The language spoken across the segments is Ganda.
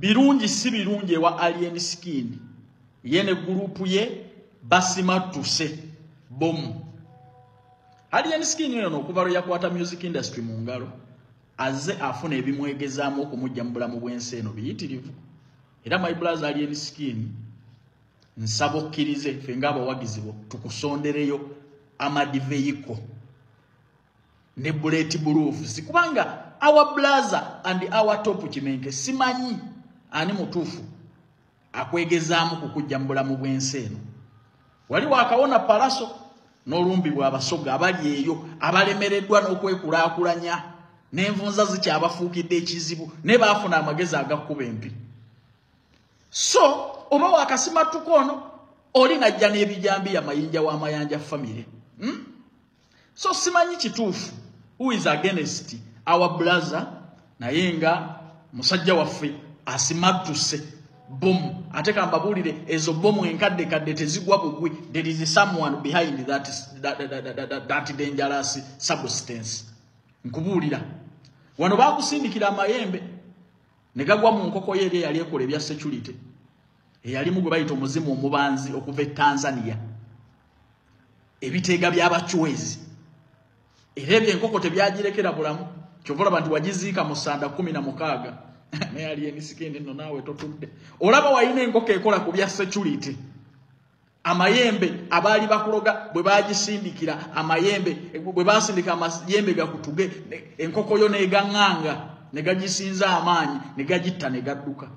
birungi si birungi wa Alien Skin yene gurupu ye basimatuse bomu. Alien Skin yono okuva lwe yakwata music industry mu ngalo azze afuna ebimwegezaamu okumujja mu bulamu bw'ensi eno biyitirivu. Era my brother Alien Skin nsaba okkirize ffe ng'abawagizi bo tukusondereyo amadiveyiko ne bulletproof sikubanga our blazer and our top kimenke simanyi ani mutuufu akwegezaamu kukujja mu bulamu bw'ensi eno. Wali wakawona palaso n'olumbi bw'abasoga abali eyo abalemereddwa n'okwekulaakulanya n'envunza zikyabafuukidde ekizibu ne baafuna amagezi agakkuba empi. So oba wakasimatuko ono oli najja n'ebijambi ya mayinja wa mayanja family. So simanyi kituufu who is against our brother naye nga musajja waffe asimatuse bomu ate kambabulire ezo bomu enkadde kadde tezigwa bugwi. There is someone behind that dangerous substance. Nkubulira wano bakusindikira amayembe ne gagwa mu nkoko ye yali ekola ebya security eyali mu gwe bayita omuzimu omubanzi okuva Tanzania ebiteega by'abachwezi era ebyenkoko tebyagirekera bulamu kyovola bantu wagiziika mu sanda 16 ne Alien Skin nno naawe totudde olaba wayina enkoko ekola ku bya security. Amayembe abaali bakuloga bwe bagisindikira amayembe bwe basindika amayembe gakutuge enkoko yo neganganga negagisinza amaanyi negagitta negadduka.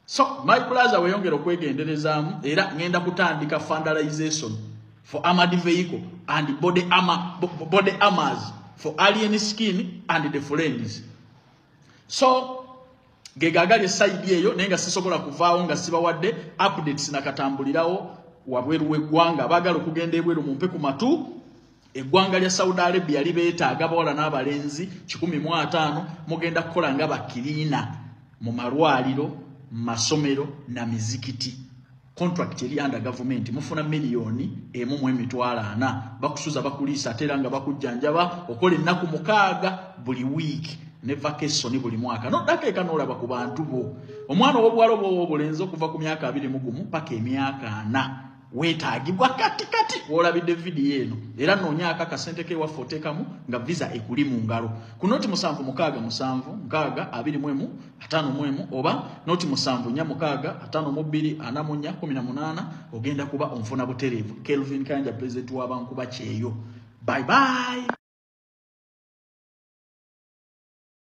So my brother weyongera okwegenderezaamu era ngenda kutandika vandalization for armored vehicle and body armors for Alien Skin and the friends. So gegagali side eyo nenga sisobola kuvaawo nga sibawadde updates nakatambulirawo wabweru w'eggwanga bagala okugenda ebweru mumpe ku matu. Eggwanga lya Saudi Arabia libeetaaga abawala n'abalenzi 150 mugenda kukola nga bakiriina mu malwaliro masomero na mizikiti. Contract eri under government mufuna milioni 1.4 bakusuza bakulisa atera nga bakujjanjaba okola ennaku 6 buli week ne vacation buli mwaka. No dakeeka n'olaba ku bantu bo omwana w'obuwala bw'obulenzi okuva ku myaka 21 paka emyaka 4 weetaagibwa katikati olabidde video eno era noonyaako akasente ke waffe oteekamu nga visa ekuli mu ngalo ku noti 767 21 oba noti 746 ogenda kuba onfuna butereevu. Kelvin Kanja president w'abankuba kyeyo. Bye bye.